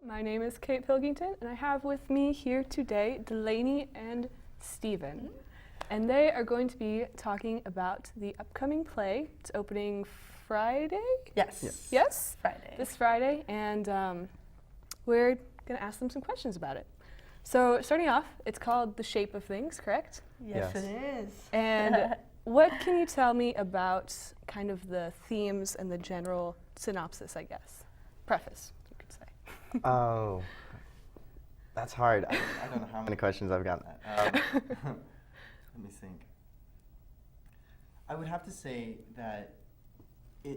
My name is Kate Pilkington, and I have with me here today Delaney and Stephen. And they are going to be talking about the upcoming play. It's opening Friday? Yes. Yes? Friday. This Friday, and we're going to ask them some questions about it. So starting off, it's called The Shape of Things, correct? Yes, it is. And what can you tell me about kind of the themes and the general synopsis, I guess? Preface, you could say. Oh, that's hard. I don't know how many questions I've gotten. Let me think. I would have to say that the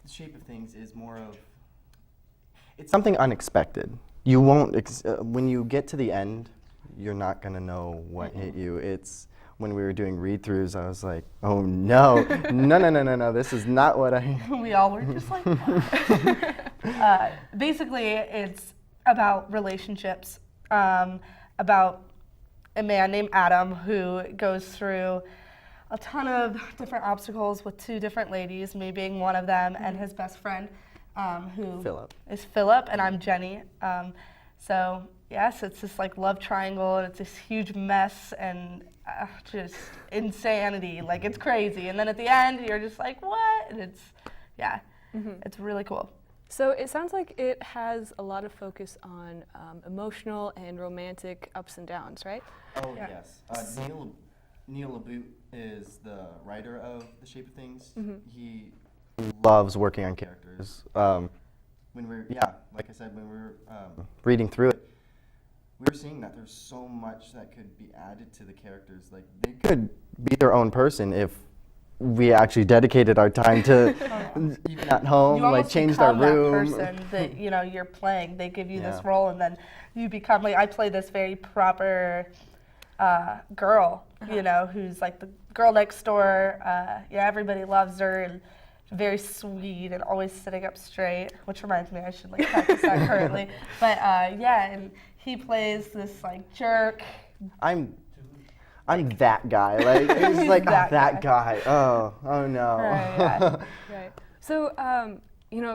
shape of things is more of... It's something unexpected. You won't, when you get to the end, you're not going to know what hit you. It's, when we were doing read-throughs, I was like, oh no, no, this is not what I... We all were just like, what? Basically, it's about relationships, about a man named Adam who goes through a ton of different obstacles with two different ladies, me being one of them, and his best friend, who is Philip, and I'm Jenny. So yes, it's this like love triangle, and it's this huge mess, and just insanity. Like, it's crazy. And then at the end, you're just like, what? And it's, yeah, it's really cool. So it sounds like it has a lot of focus on emotional and romantic ups and downs, right? Oh, Yeah. yes. Neil LaBute is the writer of The Shape of Things. He loves working on characters. when we're, like I said, when we were reading through it, we were seeing that there's so much that could be added to the characters. Like, they Could be their own person if we actually dedicated our time to, even at home, You like changed our room. that person that you're playing. They give you this Yeah. role, and then you become like, I play this very proper girl, who's like the girl next door. Everybody loves her and very sweet and always sitting up straight. Which reminds me, I should like practice that currently. But and he plays this like jerk. I'm that guy. Like, he's like, that guy. Oh no. Right. So,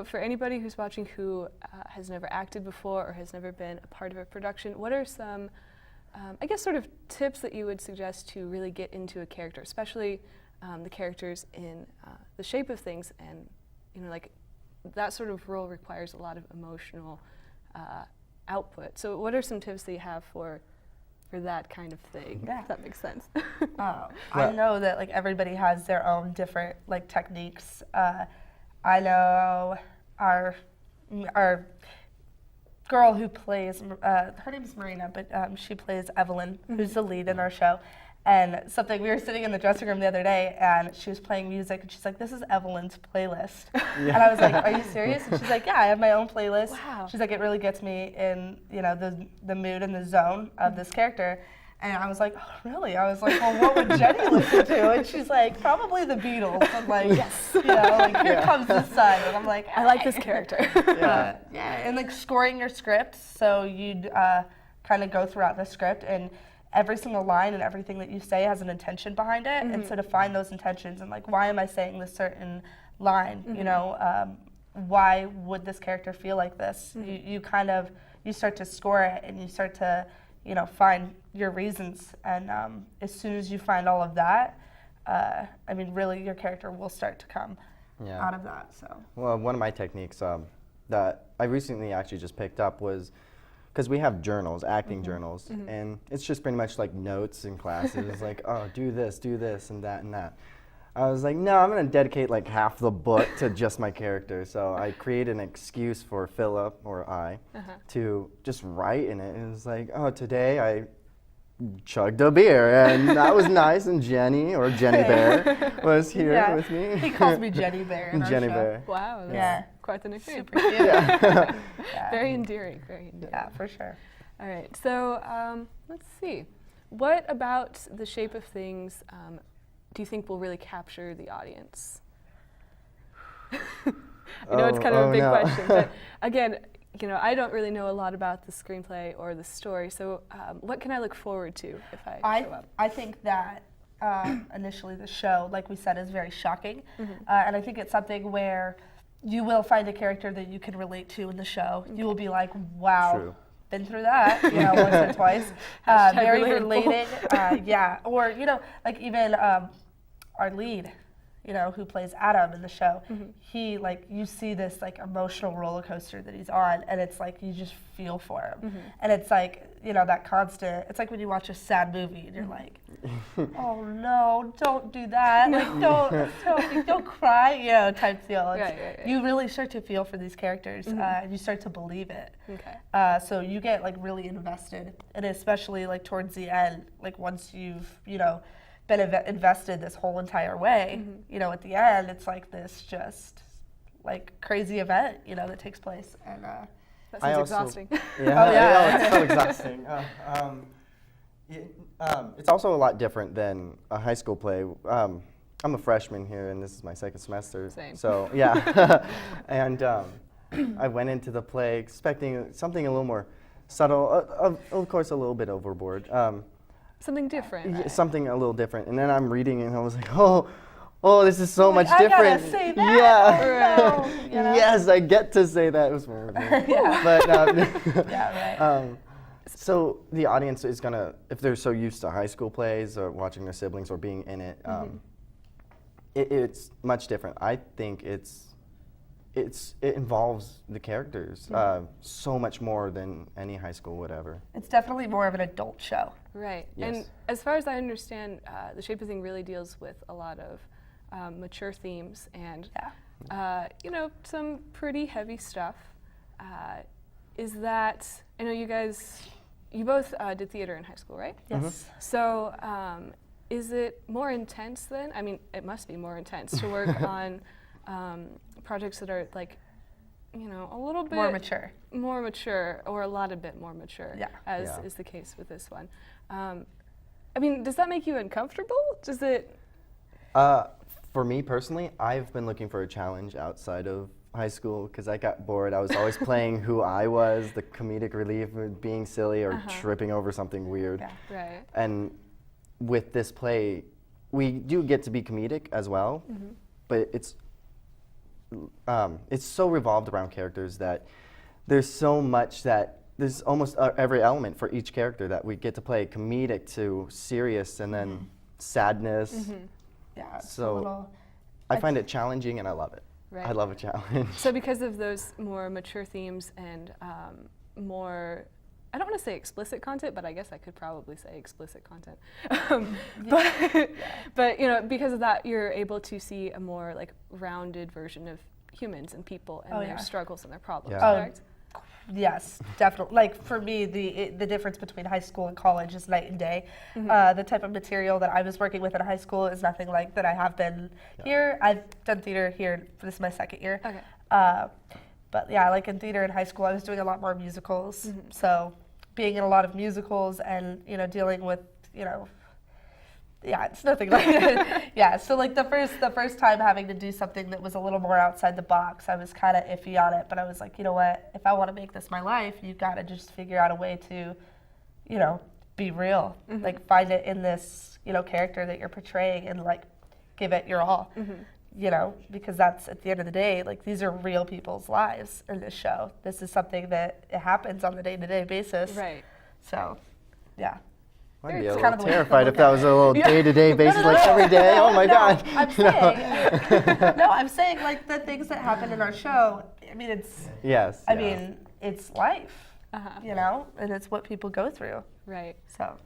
for anybody who's watching who has never acted before or has never been a part of a production, what are some, I guess, sort of tips that you would suggest to really get into a character, especially the characters in The Shape of Things, and like that sort of role requires a lot of emotional output. So, what are some tips that you have for that kind of thing? Yeah. If that makes sense. I know that like everybody has their own different like techniques. I know our girl who plays, her name's Marina, but she plays Evelyn, who's the lead in our show. And we were sitting in the dressing room the other day, and she was playing music, and she's like, "This is Evelyn's playlist." And I was like, "Are you serious?" And she's like, "Yeah, I have my own playlist." Wow. She's like, "It really gets me in, the mood and the zone of this character." And I was like, "Oh, really?" I was like, "Well, what would Jenny listen to?" And she's like, "Probably the Beatles." I'm like, "Yes." Here comes the sun. And I'm like, I like this character. and like scoring your script, so you'd kind of go throughout the script, and every single line and everything that you say has an intention behind it, and so to find those intentions and like, why am I saying this certain line? Why would this character feel like this? You start to score it, and you start to find your reasons, and as soon as you find all of that, really your character will start to come out of that. So, well, one of my techniques that I recently actually just picked up was, because we have journals, acting journals, and it's just pretty much like notes in classes, like, oh, do this, and that, and that. I was like, no, I'm going to dedicate like half the book to just my character. So I created an excuse for Philip, or I, to just write in it. And it was like, oh, today I chugged a beer, and that was nice, and Jenny, or Jenny Bear, was here with me. He calls me Jenny Bear in our Jenny show. Bear. Wow, that's quite the nickname. Super cute. Very endearing, very endearing. Yeah, for sure. All right, so let's see. What about The Shape of Things do you think will really capture the audience? I know it's kind of a big question, but again, I don't really know a lot about the screenplay or the story, so what can I look forward to if I show up? I think that initially the show, like we said, is very shocking, and I think it's something where you will find a character that you can relate to in the show. You will be like, wow, True. been through that, once or twice. Very relatable. relating, yeah. Or, like even our lead, who plays Adam in the show, he, like, you see this, like, emotional roller coaster that he's on, and it's like, you just feel for him. And it's like, that constant, it's like when you watch a sad movie and you're like, oh no, don't do that, like, don't cry, type deal. Right. You really start to feel for these characters, and you start to believe it. Okay. So you get, like, really invested, and especially, like, towards the end, like, once you've, been invested this whole entire way, at the end, it's like this just, like, crazy event, that takes place. And That I sounds also- exhausting. Yeah, Oh, yeah. it's so exhausting. It's also a lot different than a high school play. I'm a freshman here, and this is my second semester. Same. So yeah, and I went into the play expecting something a little more subtle. Of course, a little bit overboard. Something different. Right? Something a little different. And then I'm reading, and I was like, oh, this is so much I different. gotta say that. Yeah. Oh, no, Yes, I get to say that. It was more. Yeah. But Yeah, right. so the audience is gonna, if they're so used to high school plays or watching their siblings or being in it, it's much different. I think it involves the characters so much more than any high school would ever. It's definitely more of an adult show. Right. Yes. And as far as I understand, The Shape of Thing really deals with a lot of mature themes and, some pretty heavy stuff. Is that, I know you guys, you both did theater in high school, right? Yes. So is it more intense then? I mean, it must be more intense to work on projects that are like, a little bit More mature. or a lot of bit more mature, Yeah. as Yeah. is the case with this one. I mean, does that make you uncomfortable? Does it? For me personally, I've been looking for a challenge outside of high school because I got bored. I was always playing who I was, the comedic relief of being silly or tripping over something weird. Yeah. Right. And with this play, we do get to be comedic as well, but it's so revolved around characters that there's so much that there's almost every element for each character that we get to play, comedic to serious and then sadness. Yeah. It's So a little, I find it challenging and I love it. Right. I love a challenge. So because of those more mature themes and more, I don't want to say explicit content, but I guess I could probably say explicit content. But because of that, you're able to see a more like rounded version of humans and people and their struggles and their problems, Yeah. correct? yes, definitely. Like for me, the difference between high school and college is night and day. The type of material that I was working with in high school is nothing like that I have been here. I've done theater here. This is my second year. Okay. But yeah, like in theater in high school, I was doing a lot more musicals. So being in a lot of musicals and dealing with it's nothing like that. So like the first time having to do something that was a little more outside the box, I was kind of iffy on it. But I was like, you know what? If I want to make this my life, you got to just figure out a way to, be real. Like find it in this character that you're portraying and like give it your all. Because that's at the end of the day, like these are real people's lives in this show. This is something that it happens on the day-to-day basis. Right. So, yeah. I'd be a It's little kind of the way to terrified look if that at was it. a little day-to-day basis, like every day. Oh my No, God. I'm saying, I'm saying like the things that happen in our show. I mean, it's. Yes. I yeah. mean, it's life. Uh-huh. And it's what people go through. Right. So.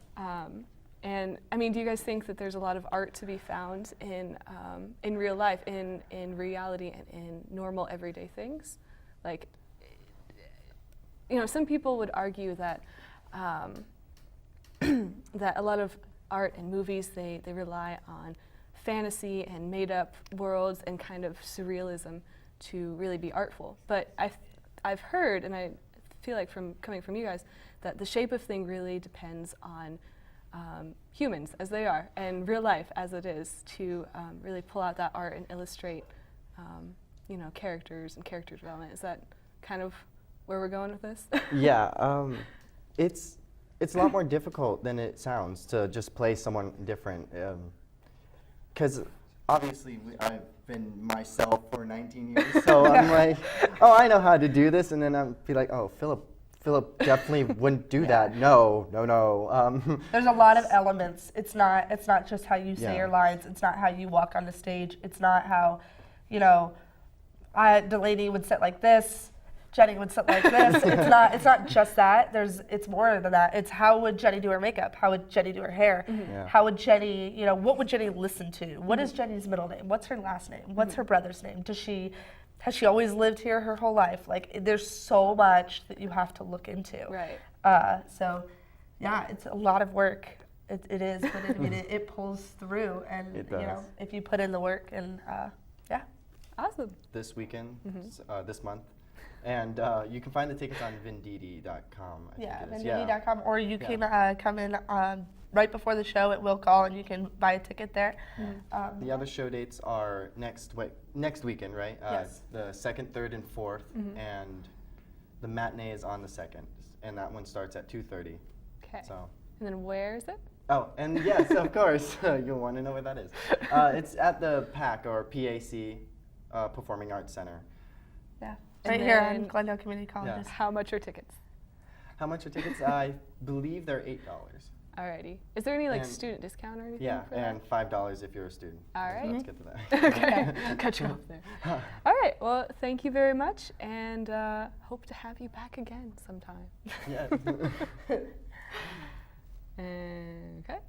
And I mean, do you guys think that there's a lot of art to be found in real life, in reality, and in normal everyday things? Like, some people would argue that that a lot of art and movies they rely on fantasy and made-up worlds and kind of surrealism to really be artful. But I've heard, and I feel like coming from you guys, that The Shape of Thing really depends on humans as they are and real life as it is to really pull out that art and illustrate characters and character development. Is that kind of where we're going with this? Yeah, it's a lot more difficult than it sounds to just play someone different. Because obviously I've been myself for 19 years, so I'm like, oh, I know how to do this, and then I'll be like, oh, Philip definitely wouldn't do that. No. There's a lot of elements. It's not just how you say Yeah. your lines. It's not how you walk on the stage. It's not how, Delaney would sit like this. Jenny would sit like this. It's not just that. It's more than that. It's how would Jenny do her makeup? How would Jenny do her hair? Yeah. How would Jenny, what would Jenny listen to? What is Jenny's middle name? What's her last name? What's her brother's name? Has she always lived here her whole life? Like, there's so much that you have to look into. Right. So, yeah, it's a lot of work. It is, but I mean, it pulls through, and It does. if you put in the work, and yeah. Awesome. This weekend, this month. And you can find the tickets on Venditti.com. Yeah, think it is. Venditti.com, or you Yeah. can come in right before the show at Will Call, and you can buy a ticket there. The other show dates are next weekend, right? Yes. The 2nd, 3rd, and 4th, and the matinee is on the 2nd, and that one starts at 2:30. Okay. So. And then where is it? Oh, and yes, of course, you'll want to know where that is. It's at the PAC, or PAC, Performing Arts Center. Yeah, And right here then- on Glendale Community College. Yeah. How much are tickets? How much are tickets? I believe they're $8. Alrighty. Is there any And- student discount or anything Yeah, for and $5 if you're a student. All So right. let's get to that. that? Okay. Cut you off there. All right. Well, thank you very much, and hope to have you back again sometime. Yes. Okay.